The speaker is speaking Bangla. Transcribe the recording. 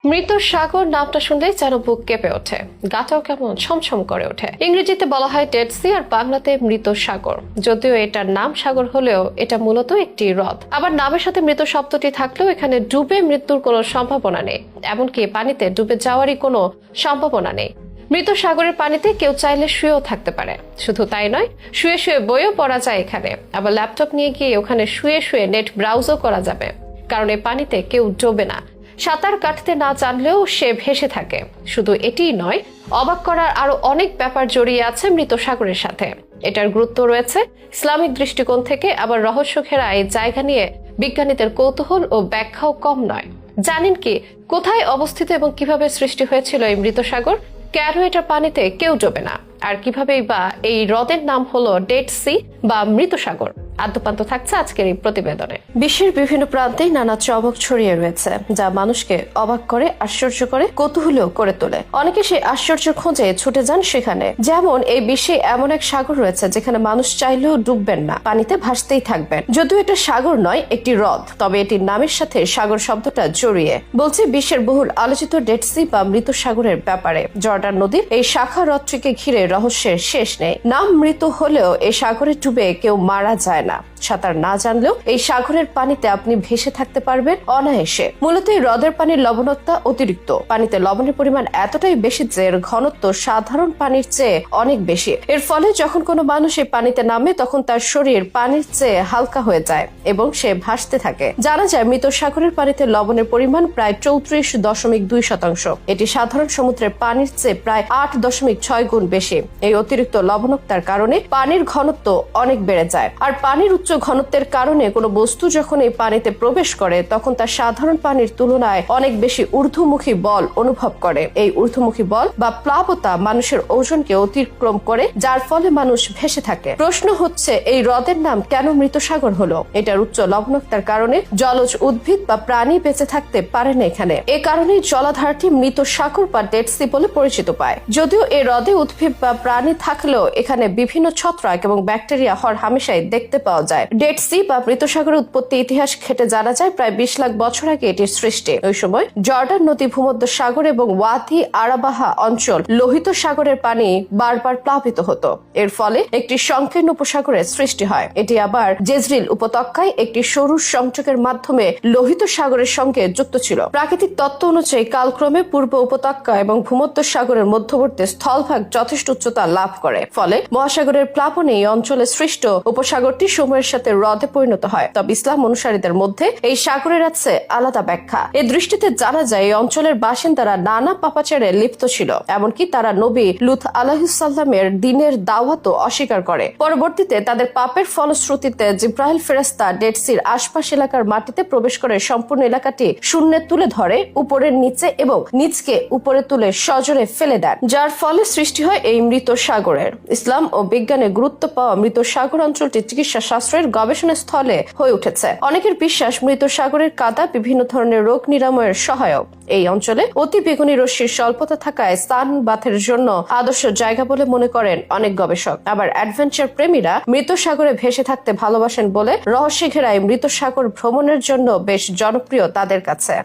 মৃত সাগর নামটা শুনলেই যেন বুক কেঁপে ওঠে, গাটাও কেমন ছমছম করে ওঠে। ইংরেজিতে বলা হয় ডেড সি, আর বাংলাতে মৃত সাগর। যদিও এটার নাম সাগর হলেও এটা মূলত একটি হ্রদ। আবার নামের সাথে মৃত শব্দটি থাকলেও এখানে ডুবে মৃত্যুর কোনো সম্ভাবনা নেই, এমনকি পানিতে ডুবে যাওয়ারই কোনো সম্ভাবনা নেই। মৃত সাগরের পানিতে কেউ চাইলে শুয়েও থাকতে পারে। শুধু তাই নয়, শুয়ে শুয়ে বইও পড়া যায় এখানে। আবার ল্যাপটপ নিয়ে গিয়ে ওখানে শুয়ে শুয়ে নেট ব্রাউজও করা যাবে, কারণ এই পানিতে কেউ ডোবে না। সাঁতার কাটতে না জানলেও সে ভেসে থাকে। শুধু এটিই নয়, অবাক করার আরো অনেক ব্যাপার জড়িয়ে আছে মৃত সাগরের সাথে। এটার গুরুত্ব রয়েছে ইসলামিক দৃষ্টিকোণ থেকে, আবার রহস্য ঘেরা এই জায়গা নিয়ে বিজ্ঞানীদের কৌতূহল ও ব্যাখ্যাও কম নয়। জানেন কি কোথায় অবস্থিত এবং কিভাবে সৃষ্টি হয়েছিল এই মৃত সাগর? কেন এটার পানিতে কেউ ডোবে না? আর কিভাবেই বা এই হ্রদের নাম হলো ডেড সি বা মৃত সাগর? আদ্যপান্ত থাকছে আজকের এই প্রতিবেদনে। বিশ্বের বিভিন্ন প্রান্তে নানা চমক ছড়িয়ে রয়েছে, যা মানুষকে অবাক করে, আশ্চর্য করে, কৌতূহলীও করে তোলে। অনেকে সেই আশ্চর্য খোঁজে ছুটে যান সেখানে। যেমন এই বিশ্বে এমন এক সাগর রয়েছে যেখানে মানুষ চাইলেও ডুববেন না, পানিতে ভাসতেই থাকবেন। যদিও এটা সাগর নয়, একটি হ্রদ, তবে এটির নামের সাথে সাগর শব্দটা জড়িয়ে। বলছে বিশ্বের বহুল আলোচিত ডেড সি বা মৃত সাগরের ব্যাপারে। জর্ডান নদীর এই শাখা হ্রদটিকে ঘিরে রহস্যের শেষ নেই। নাম মৃত হলেও এই সাগরে ডুবে কেউ মারা যায় না। সাঁতার না জানলেও এই সাগরের পানিতে আপনি ভেসে থাকতে পারবেন অনায়াসে। মূলত এই হ্রদের পানির লবণতা অতিরিক্ত। পানিতে লবণের পরিমাণ এতটাই বেশি যে এর ঘনত্ব সাধারণ পানির চেয়ে অনেক বেশি। এর ফলে যখন কোনো মানুষ এই পানিতে নামে তখন তার শরীর পানির চেয়ে হালকা হয়ে যায় এবং সে ভাসতে থাকে। জানা যায় মৃত সাগরের পানিতে লবণের পরিমাণ প্রায় 34.2%। এটি সাধারণ সমুদ্রের পানির চেয়ে প্রায় 8.6 গুণ বেশি। এই অতিরিক্ত লবণাক্ততার কারণে পানির ঘনত্ব অনেক বেড়ে যায়। আর পানির উচ্চ ঘনত্বের কারণে কোনো বস্তু যখন এই পানিতে প্রবেশ করে তখন তার সাধারণ পানির তুলনায় অনেক বেশি ঊর্ধ্বমুখী বল অনুভব করে। এই ঊর্ধ্বমুখী বল বা প্লাবতা মানুষের ওজনকে অতিক্রম করে, যার ফলে মানুষ ভেসে থাকে। প্রশ্ন হচ্ছে এই হ্রদের নাম কেন মৃত সাগর হলো? এটার উচ্চ লবণাক্ততার কারণে জলজ উদ্ভিদ বা প্রাণী বেঁচে থাকতে পারে না এখানে। এ কারণেই জলাধারটি মৃত সাগর বা ডেড সি বলে পরিচিত পায়। যদিও এই হ্রদে উদ্ভিদ বা প্রাণী থাকলেও এখানে বিভিন্ন ছত্রাক এবং ব্যাকটেরিয়া হর হামেশাই দেখতে পাওয়া যায়। ডেড সি বা মৃত সাগরের উৎপত্তি ইতিহাস ঘেটে জানা যায় প্রায় 20 লাখ বছর আগে এটির সৃষ্টি। ওই সময় জর্ডান নদী, ভূমধ্য সাগর এবং ওয়াদি আরাবাহা অঞ্চল লোহিত সাগরের পানি বারবার প্লাবিত হতো। এর ফলে একটি সংকীর্ণ উপসাগরের সৃষ্টি হয়। এটি আবার জেজরিল উপত্যকায় একটি সরু সংযোগের মাধ্যমে লোহিত সাগরের সঙ্গে যুক্ত ছিল। প্রাকৃতিক তত্ত্ব অনুযায়ী কালক্রমে পূর্ব উপত্যকা এবং ভূমধ্য সাগরের মধ্যবর্তী স্থলভাগ যথেষ্ট উচ্চতা লাভ করে। ফলে মহাসাগরের প্লাবনে এই অঞ্চলে সৃষ্ট উপসাগরটি সময়ের সাথে হ্রদে পরিণত হয়। তবে ইসলাম অনুসারীদের মধ্যে এই সাগরের আছে আলাদা ব্যাখ্যা। এই দৃষ্টিতে জানা যায় এই অঞ্চলের বাসিন্দারা নানা পাপাচারে লিপ্ত ছিল, এমনকি তারা নবী লুত আলাইহিসসালামের দিনের দাওয়াতও অস্বীকার করে। পরবর্তীতে তাদের পাপের ফলশ্রুতিতে জিব্রাইল ফেরেশতা ডেড সির আশপাশ এলাকার মাটিতে প্রবেশ করে সম্পূর্ণ এলাকাটি শূন্যে তুলে ধরে, উপরের নিচে এবং নিচকে উপরে তুলে সজোরে ফেলে দেন, যার ফলে সৃষ্টি হয় এই মৃত সাগরের। ইসলাম ও বিজ্ঞানে গুরুত্ব পাওয়া মৃত সাগর অঞ্চলটি চিকিৎসা শাস্ত্রের গবেষণা স্থলে হয়ে উঠেছে। অনেকের বিশ্বাস মৃত সাগরের কাদা বিভিন্ন ধরনের রোগ নিরাময়ের সহায়ক। এই অঞ্চলে অতি বেগুনি রশ্মির স্বল্পতা থাকায় স্নান বাথের জন্য আদর্শ জায়গা বলে মনে করেন অনেক গবেষক। আবার অ্যাডভেঞ্চার প্রেমীরা মৃত সাগরে ভেসে থাকতে ভালোবাসেন বলে রহস্যে ঘেরা এই মৃত সাগর ভ্রমণের জন্য বেশ জনপ্রিয় তাদের কাছে।